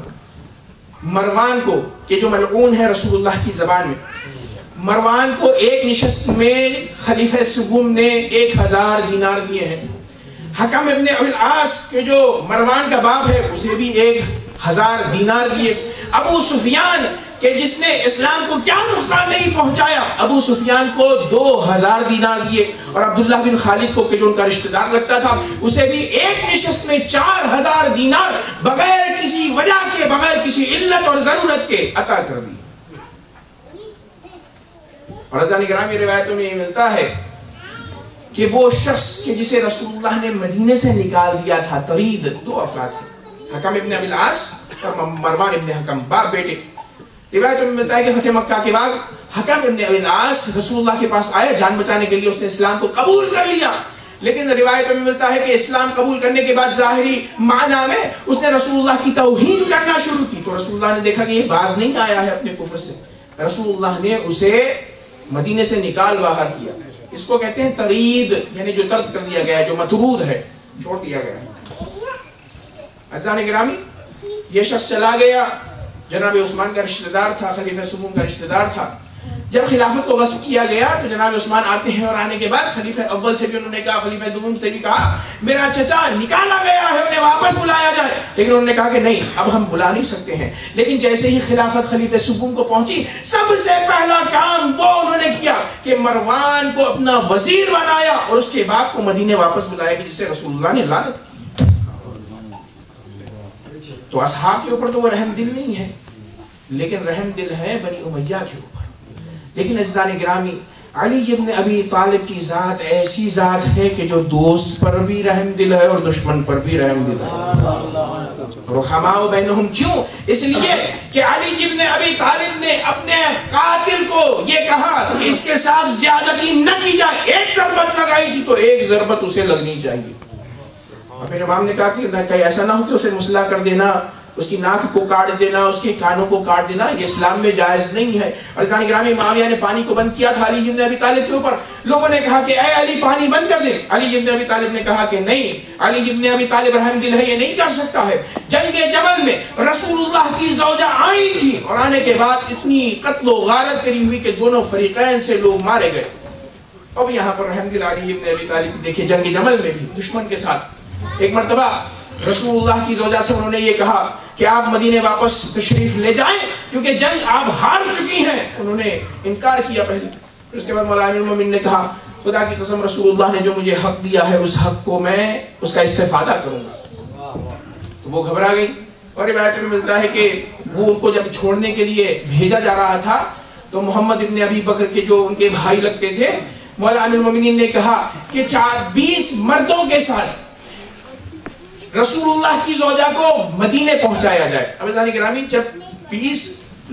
مروان کو، کہ جو ملعون ہے رسول اللہ کی زبان میں، مروان کو ایک نشست میں خلیفہ سوم نے 1000 دینار دیے ہیں۔ حکم ابن ابی العاص کہ جو مروان کا باپ ہے اسے بھی 1000 دینار دیے۔ ابو سفیان کہ جس نے اسلام کو کیا نقصان نہیں پہنچایا، ابو سفیان کو 2000 دینار دیے، اور عبداللہ بن خالد کو کہ جو ان کا رشتہ دار لگتا تھا اسے بھی ایک نشست میں 4000 دینار بغیر کسی وجہ کے، بغیر کسی علت اور ضرورت کے عطا کر دی۔ اور حضرات گرامی روایتوں میں یہ ملتا ہے کہ وہ شخص کہ جسے رسول اللہ نے مدینے سے نکال دیا تھا، طرید، 2 افراد تھے، حکم ابن ابی العاص اور مروان ابن حکم، باپ بیٹے۔ روایت میں ملتا ہے کہ فتح مکہ کے بعد حکم ابن ابی العاص رسول اللہ کے پاس آیا، جان بچانے کے لیے اس نے اسلام کو قبول کر لیا، لیکن روایت میں ملتا ہے کہ اسلام قبول کرنے کے بعد ظاہری معنی میں اس نے رسول اللہ کی توہین کرنا شروع کی، تو رسول اللہ نے دیکھا کہ یہ باز نہیں آیا ہے اپنے کفر سے، رسول اللہ نے اسے مدینے سے نکال باہر کیا۔ اس کو کہتے ہیں ترید، یعنی جو طرد کر دیا گیا ہے، جو مطرود ہے، چھوڑ دیا گیا ہے۔ عزیزان گرامی یہ شخص چلا گیا، جناب عثمان کا رشتہ دار تھا، خلیفہ سوم کا رشتہ دار تھا۔ جب خلافت کو غصب کیا گیا تو جناب عثمان آتے ہیں، اور آنے کے بعد خلیفہ اول سے بھی انہوں نے کہا، خلیفہ دوم سے بھی کہا میرا چچا نکالا گیا ہے، انہیں واپس بلایا جائے، لیکن انہوں نے کہا کہ نہیں، اب ہم بلا نہیں سکتے ہیں۔ لیکن جیسے ہی خلافت خلیفہ سوم کو پہنچی، سب سے پہلا کام وہ انہوں نے کیا کہ مروان کو اپنا وزیر بنایا اور اس کے باپ کو مدینے واپس بلایا، کہ جسے رسول اللہ نے لعنت کی۔ تو اصحاب کے اوپر تو وہ رحم دل نہیں ہے، لیکن رحم دل ہے بنی امیہ کے اوپر۔ لیکن عزیزان گرامی علی ابن ابی طالب کی ذات ایسی ذات ہے کہ جو دوست پر بھی رحم دل ہے اور دشمن پر بھی رحم دل ہے۔ رحماء بینہم، کیوں؟ اس لیے کہ علی ابن ابی طالب نے اپنے قاتل کو یہ کہا کہ اس کے ساتھ زیادتی نہ کی جائے، ایک ضربت لگائی تھی تو ایک ضربت اسے لگنی چاہیے۔ اور پھر امام نے کہا کہ ایسا نہ ہو کہ اسے مسلح کر دینا، اس کی ناک کو کاٹ دینا، اس کے کانوں کو کاٹ دینا، یہ اسلام میں جائز نہیں ہے۔ اور عزیزان گرامی معاویہ نے پانی کو بند کیا تھا علی ابن ابی طالب کے اوپر، لوگوں نے کہا کہ اے علی پانی بند کر دے، علی ابن ابی طالب نے کہا کہ نہیں، علی ابن ابی طالب رحم دل ہے، یہ نہیں کر سکتا ہے۔ جنگ جمل میں رسول اللہ کی زوجہ آئی تھی، اور آنے کے بعد اتنی قتل و غارت کری ہوئی کہ دونوں فریقین سے لوگ مارے گئے۔ اب یہاں پر رحم دل علی ابن ابی طالب دیکھیں، جنگ جمل میں بھی دشمن کے ساتھ ایک مرتبہ رسول اللہ کی زوجہ سے انہوں نے یہ کہا کہ آپ مدینے واپس تشریف لے جائیں کیونکہ جنگ آپ ہار چکی ہیں. انہوں نے انکار کیا پہلے. پھر اس کے بعد مولا امیر المومنین نے کہا خدا کی قسم رسول اللہ نے جو مجھے حق دیا ہے اس حق کو میں اس کا استفادہ کروں گا. تو وہ گھبرا گئی. اور روایت میں ملتا ہے کہ وہ ان کو جب چھوڑنے کے لیے بھیجا جا رہا تھا تو محمد ابن ابی بکر کے جو ان کے بھائی لگتے تھے مولا امیر المومنین نے کہا کہ 20 مردوں کے ساتھ رسول اللہ کی زوجہ کو مدینے پہنچایا جائے. اب عزیزان گرامی جب 20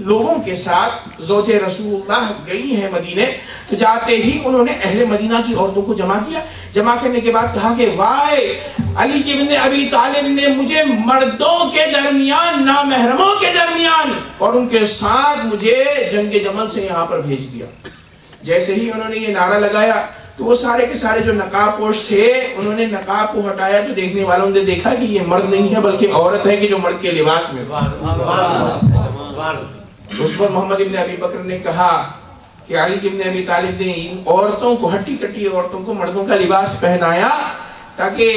لوگوں کے ساتھ زوج رسول اللہ گئی ہیں مدینے تو جاتے ہی انہوں نے اہل مدینہ کی عورتوں کو جمع کیا. جمع کرنے کے بعد کہا کہ وائے علی ابن ابی طالب نے مجھے مردوں کے درمیان نامحرموں کے درمیان اور ان کے ساتھ مجھے جنگ جمل سے یہاں پر بھیج دیا. جیسے ہی انہوں نے یہ نعرہ لگایا تو وہ سارے کے سارے جو نقاب پوش تھے انہوں نے نقاب کو ہٹایا تو دیکھنے والوں نے دیکھا کہ یہ مرد نہیں ہے بلکہ عورت ہے کہ جو مرد کے لباس میں. اس پر محمد ابن ابی بکر نے کہا کہ علی ابن ابی طالب نے ان عورتوں کو ہٹی کٹی عورتوں کو مردوں کا لباس پہنایا تاکہ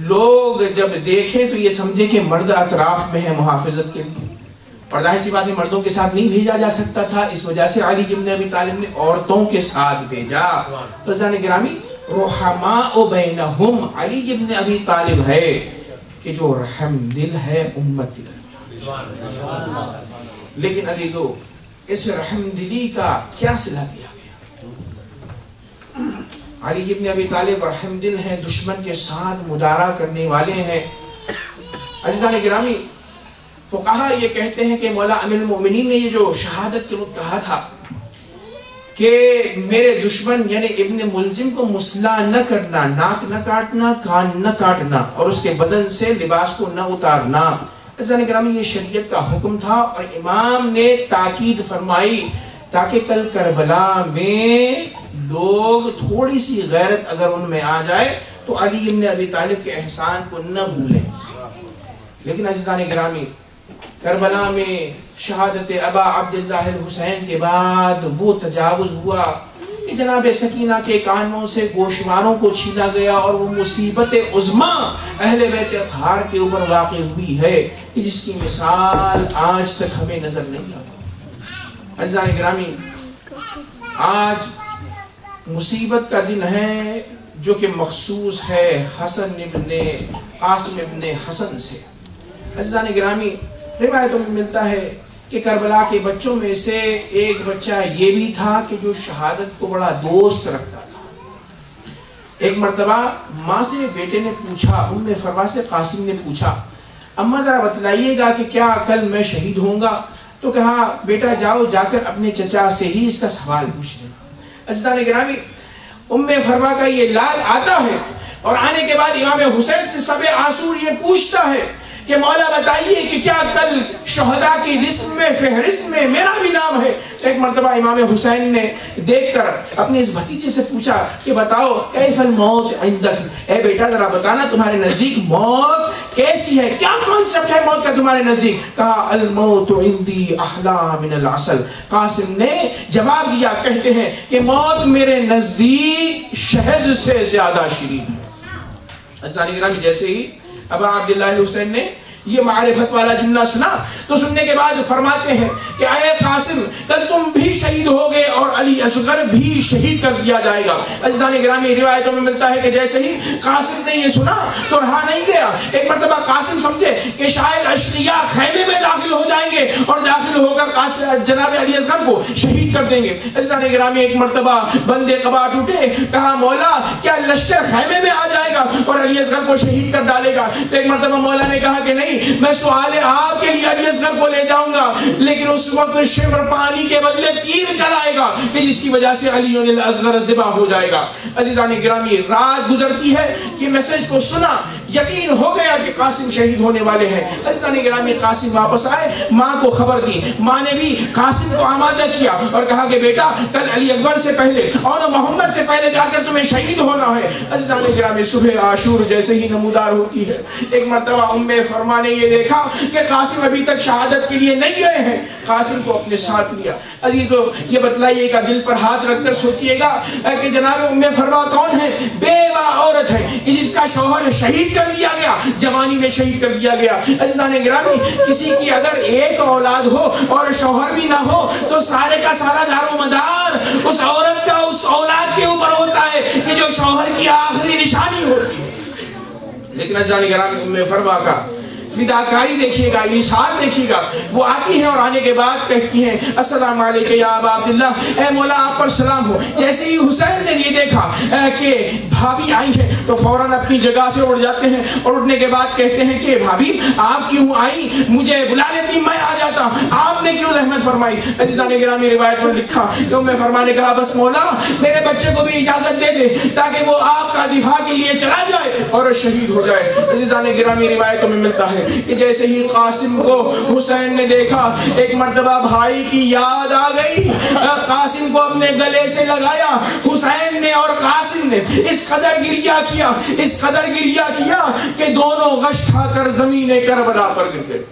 لوگ جب دیکھیں تو یہ سمجھے کہ مرد اطراف میں ہے محافظت کے لیے. اور ظاہر سی بات ہے مردوں کے ساتھ نہیں بھیجا جا سکتا تھا اس وجہ سے علی ابن ابی طالب نے عورتوں کے ساتھ بھیجا. تو عزیزان گرامی رحماء بینہم علی ابن ابی طالب ہے کہ جو رحم دل ہے امت کے درمیان. لیکن عزیزو اس رحم دلی کا کیا صلہ دیا گیا؟ علی ابن ابی طالب رحم دل ہیں, دشمن کے ساتھ مدارا کرنے والے ہیں. عزیزان گرامی فقہا یہ کہتے ہیں کہ مولا امیر المومنین نے یہ جو شہادت کے وقت کہا تھا کہ میرے دشمن یعنی ابن ملزم کو مسلح نہ کرنا, ناک نہ کاٹنا, کان نہ کاٹنا اور اس کے بدن سے لباس کو نہ اتارنا. عزیزان گرامی یہ شریعت کا حکم تھا اور امام نے تاکید فرمائی تاکہ کل کربلا میں لوگ تھوڑی سی غیرت اگر ان میں آ جائے تو علی ابن ابی طالب کے احسان کو نہ بھولیں. لیکن عزیزان گرامی کربلا میں شہادت ابا عبداللہ الحسین کے بعد وہ تجاوز ہوا کہ جناب سکینہ کے کانوں سے گوشواروں کو چھینا گیا اور وہ مصیبت عظمی اہل بیت اطہار کے اوپر واقع ہوئی ہے کہ جس کی مثال آج تک ہمیں نظر نہیں آتا. عزیزان گرامی آج مصیبت کا دن ہے جو کہ مخصوص ہے حسن ابن قاسم ابن حسن سے. عزیزان گرامی روایتوں میں ملتا ہے کہ کربلا کے بچوں میں سے ایک بچہ یہ بھی تھا کہ جو شہادت کو بڑا دوست رکھتا تھا. ایک مرتبہ ماں سے بیٹے نے پوچھا, ام فروا سے قاسم نے پوچھا, اماں ذرا بتلائیے گا کہ کیا کل میں شہید ہوں گا؟ تو کہا بیٹا جاؤ جا کر اپنے چچا سے ہی اس کا سوال پوچھ لیں. عزیزان گرامی ام فروا کا یہ لال آتا ہے اور آنے کے بعد امام حسین سے سب آسور یہ پوچھتا ہے کہ مولا بتائیے کہ کیا کل شہداء کی لسٹ میں فہرست میں میرا بھی نام ہے؟ ایک مرتبہ امام حسین نے دیکھ کر اپنے اس بھتیجے سے پوچھا کہ بتاؤ کیف الموت عندک, اے بیٹا ذرا بتانا تمہارے نزدیک موت کیسی ہے, کیا کانسیپٹ ہے موت کا تمہارے نزدیک؟ کہا الموت عندی احلا من العسل. قاسم نے جواب دیا, کہتے ہیں کہ موت میرے نزدیک شہد سے زیادہ شیرین ہے. عزیزان گرامی جیسے ہی ابا عبداللہ الحسین نے یہ معرفت والا جملہ سنا تو سننے کے بعد فرماتے ہیں کہ اے قاسم کل تم بھی شہید ہوگے اور علی اصغر بھی شہید کر دیا جائے گا. عزیزان گرامی روایتوں میں ملتا ہے کہ جیسے ہی قاسم نے یہ سنا تو رہا نہیں گیا. ایک مرتبہ قاسم سمجھے کہ شاید اشقیاء خیمے میں داخل ہو جائیں گے اور داخل ہو کر جناب علی اصغر کو شہید کر دیں گے. عزیزان گرامی ایک مرتبہ بندے قبا ٹوٹے, کہا مولا کیا لشکر خیمے میں آ جائے گا اور علی اصغر کو شہید کر ڈالے گا؟ تو ایک مرتبہ مولا نے کہا کہ نہیں, میں سوال آپ کے لیے علی اصغر کو لے جاؤں گا لیکن اس وقت شمر پانی کے بدلے تیر چلائے گا کہ جس کی وجہ سے علی اصغر ذبح ہو جائے گا. عزیزان گرامی رات گزرتی ہے, یہ میسج کو سنا, یقین ہو گیا کہ قاسم شہید ہونے والے ہیں. عزیزان گرامی قاسم واپس آئے, ماں کو خبر دی, ماں نے بھی قاسم کو آمادہ کیا اور کہا کہ بیٹا کل علی اکبر سے پہلے اور محمد سے پہلے جا کر تمہیں شہید ہونا ہے. عزیزان گرامی صبح عاشور جیسے ہی نمودار ہوتی ہے, ایک مرتبہ ام فرما نے یہ دیکھا کہ قاسم ابھی تک شہادت کے لیے نہیں گئے ہیں. قاسم کو اپنے ساتھ لیا. عزیزو یہ بتلائیے گا, دل پر ہاتھ رکھ کر سوچئے گا کہ جناب ام فرما کون ہے؟ بیوہ عورت ہے کہ جس کا شوہر شہید کر کر دیا گیا, جوانی میں شہید کر دیا گیا. عزیزان گرامی, کسی کی اگر ایک اولاد ہو اور شوہر بھی نہ ہو تو سارے کا سارا دار و مدار اس عورت کا اس اولاد کے اوپر ہوتا ہے کہ جو شوہر کی آخری نشانی ہوتی ہے. لیکن عزیزان گرامی, ام فروا کا فداکاری دیکھیے گا, ایثار دیکھیے گا. وہ آتی ہیں اور آنے کے بعد کہتی ہیں السلام علیکم یا ابا عبداللہ, اے مولا آپ پر سلام ہو. جیسے ہی حسین نے یہ دیکھا کہ بھابھی آئی ہیں تو فوراً اپنی جگہ سے اٹھ جاتے ہیں, اور اٹھنے کے بعد کہتے ہیں کہ بھابھی آپ کیوں آئی, مجھے بلا لیتی میں آ جاتا, آپ نے کیوں رحمت فرمائی. عزیزان گرامی, روایت میں لکھا کہ ام فرما نے کہا بس مولا میرے بچے کو بھی اجازت دے دے تاکہ وہ آپ کا دفاع کے لیے چلا جائے اور شہید ہو جائے. عزیزان گرامی, روایتوں میں ملتا ہے کہ جیسے ہی قاسم کو حسین نے دیکھا, ایک مرتبہ بھائی کی یاد آ گئی, قاسم کو اپنے گلے سے لگایا. حسین نے اور قاسم نے اس قدر گریہ کیا, اس قدر گریہ کیا کہ دونوں غش کھا کر زمین کربلا پر گر گئے.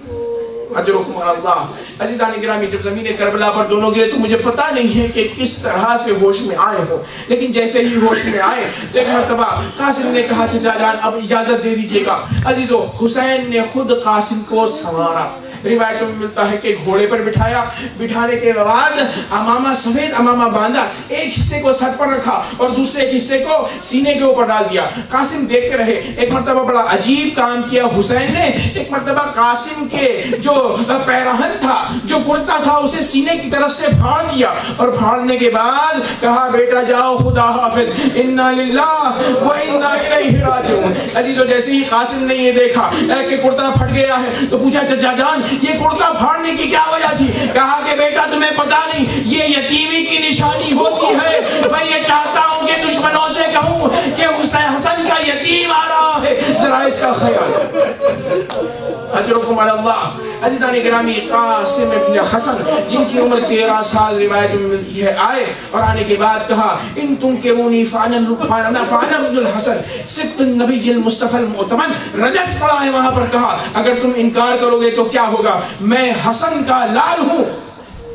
اجرکم اللہ. عزیزان گرامی, جب زمین کربلا پر دونوں گرے تو مجھے پتا نہیں ہے کہ کس طرح سے ہوش میں آئے ہو, لیکن جیسے ہی ہوش میں آئے تو ایک مرتبہ قاسم نے کہا چچا جان اب اجازت دے دیجیے گا. عزیزو, حسین نے خود قاسم کو سنوارا. روایتوں میں ملتا ہے کہ گھوڑے پر بٹھایا, بٹھانے کے بعد امامہ سفید امامہ باندھا, ایک حصے کو سر پر رکھا اور دوسرے حصے کو سینے کے اوپر ڈال دیا. قاسم دیکھتے رہے. ایک مرتبہ بڑا عجیب کام کیا حسین نے. ایک مرتبہ قاسم کے جو پیراہن تھا, جو کرتا تھا, اسے سینے کی طرف سے پھاڑ دیا, اور پھاڑنے کے بعد کہا بیٹا جاؤ خدا حافظ, انا للہ و انا الیہ راجعون. عزیزو, جیسے ہی قاسم نے یہ دیکھا کہ کرتا پھٹ گیا ہے تو پوچھا چچا جان یہ کرتا پھاڑنے کی کیا وجہ تھی؟ کہا کہ بیٹا تمہیں پتا نہیں, یہ یتیمی کی نشانی ہوتی ہے. میں یہ چاہتا ہوں کہ دشمنوں سے کہوں کہ حسن کا یتیم آ رہا ہے, ذرا اس کا خیال. اجرکم علی اللہ. عزیزان گرامی, قاسم ابن حسن جن کی عمر 13 سال روایت میں ملتی ہے آئے, اور آنے کے بعد کہا ان تنکرونی فانا ابن الحسن سبط النبی المصطفی المعتمن. رجس پڑا ہے وہاں پر, کہا اگر تم انکار کرو گے تو کیا ہوگا, میں حسن کا لال ہوں,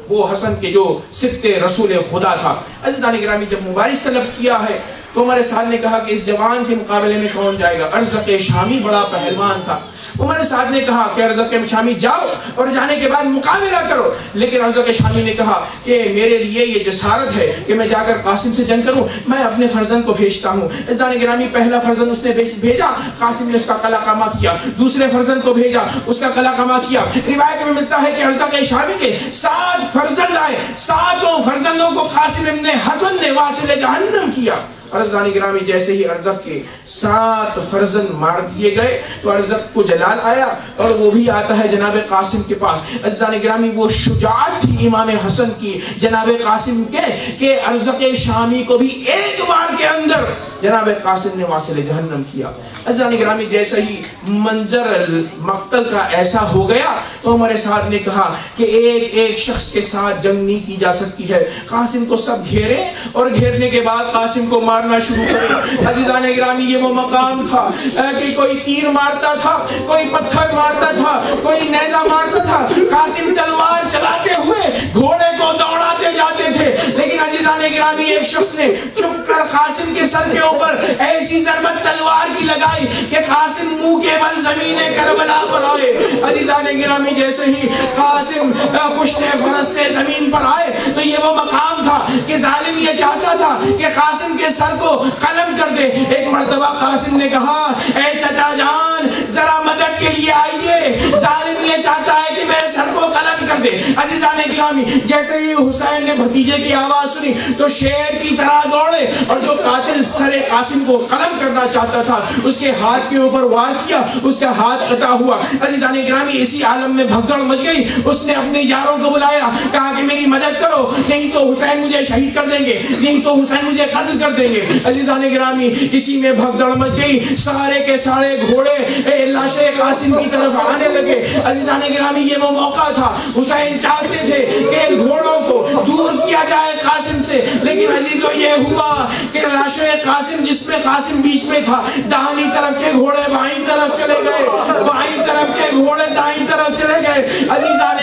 وہ حسن کے جو سبط رسول خدا تھا. عزیزان گرامی, جب مبارز طلب کیا ہے تو عمر سعد نے کہا کہ اس جوان کے مقابلے میں کون جائے گا. ارزق شامی بڑا پہلوان تھا. عمر سعد نے کہا کہ ارزق شامی جاؤ اور جانے کے بعد مقابلہ کرو, لیکن ارزق شامی نے کہا کہ میرے لیے یہ جسارت ہے کہ میں جا کر قاسم سے جنگ کروں, میں اپنے فرزند کو بھیجتا ہوں. عزیزان گرامی, پہلا فرزند اس نے بھیجا, قاسم نے اس کا قلع قمع کیا. دوسرے فرزند کو بھیجا, اس کا قلع قمع کیا. روایت میں ملتا ہے کہ ارزق شامی کے 7 فرزند آئے, 7 فرزندوں کو قاسم ابن حسن نے واصل جہنم کیا. عزیزان گرامی, جیسے ہی ارزق کے 7 فرزند مار دیے گئے تو ارزق کو جلال آیا, اور وہ بھی آتا ہے جناب قاسم کے پاس. عزیزان گرامی, وہ شجاعت تھی امام حسن کی جناب قاسم کے کہ ارزق شامی کو بھی ایک بار کے اندر جناب قاسم نے واصل جہنم کیا. عزیزان گرامی, جیسے ہی منظر مقتل کا ایسا ہو گیا تو عمر سعد نے کہا کہ ایک شخص کے ساتھ جنگ نہیں کی جا سکتی ہے. قاسم کو سب گھیرے, اور گھیرنے کے بعد قاسم کو مارنا شروع کرے. عزیزان گرامی, یہ وہ مقام تھا کہ کوئی تیر مارتا تھا, کوئی پتھر مارتا تھا, کوئی نیزہ مارتا تھا. قاسم تلوار چلاتے ہوئے گھوڑے کو دوڑاتے جاتے تھے, لیکن عزیزان گرامی, ایک شخص نے چپ کر قاسم کے سر کے اوپر ایسی ضربت تلوار کی لگائی کہ قاسم منہ کے بل زمین کربلا پر آئے. عزیزان گرامی, جیسے ہی قاسم پشت فرس سے زمین پر آئے تو یہ وہ مقام تھا کہ ظالم یہ چاہتا تھا کہ قاسم کے سر کو قلم کر دے. ایک مرتبہ قاسم نے کہا اے چچا جان ذرا مدد کے لیے آئیے, ظالم یہ چاہتا ہے کہ میرے سر کو قلم کر دے. عزیزان گرامی, جیسے ہی حسین نے بھتیجے کی آواز سنی تو شیر کی طرح دوڑے, اور جو قاتل سر قاسم کو قلم کرنا چاہتا تھا اس کے ہاتھ کے اوپر وار کیا, اس کا ہاتھ قطع ہوا. عزیزان گرامی, اسی عالم میں بھگدڑ مچ گئی. اس نے اپنے یاروں کو بلایا, کہا کہ میری مدد کرو, نہیں تو حسین مجھے شہید کر دیں گے, نہیں تو حسین مجھے قتل کر دیں گے. عزیزان گرامی, اسی میں بھگدڑ مچ گئی. سارے کے سارے گھوڑے لاش قاسم کی طرف آنے لگے. عزیزان گرامی, یہ وہ موقع تھا, حسین چاہتے تھے کہ گھوڑوں کو دور کیا جائے قاسم سے, لیکن عزیزو یہ ہوا کہ لاش قاسم جس میں قاسم بیچ میں تھا, داہنی طرف کے گھوڑے بائیں طرف چلے گئے, بائیں طرف کے گھوڑے دائیں طرف چلے گئے. عزیزان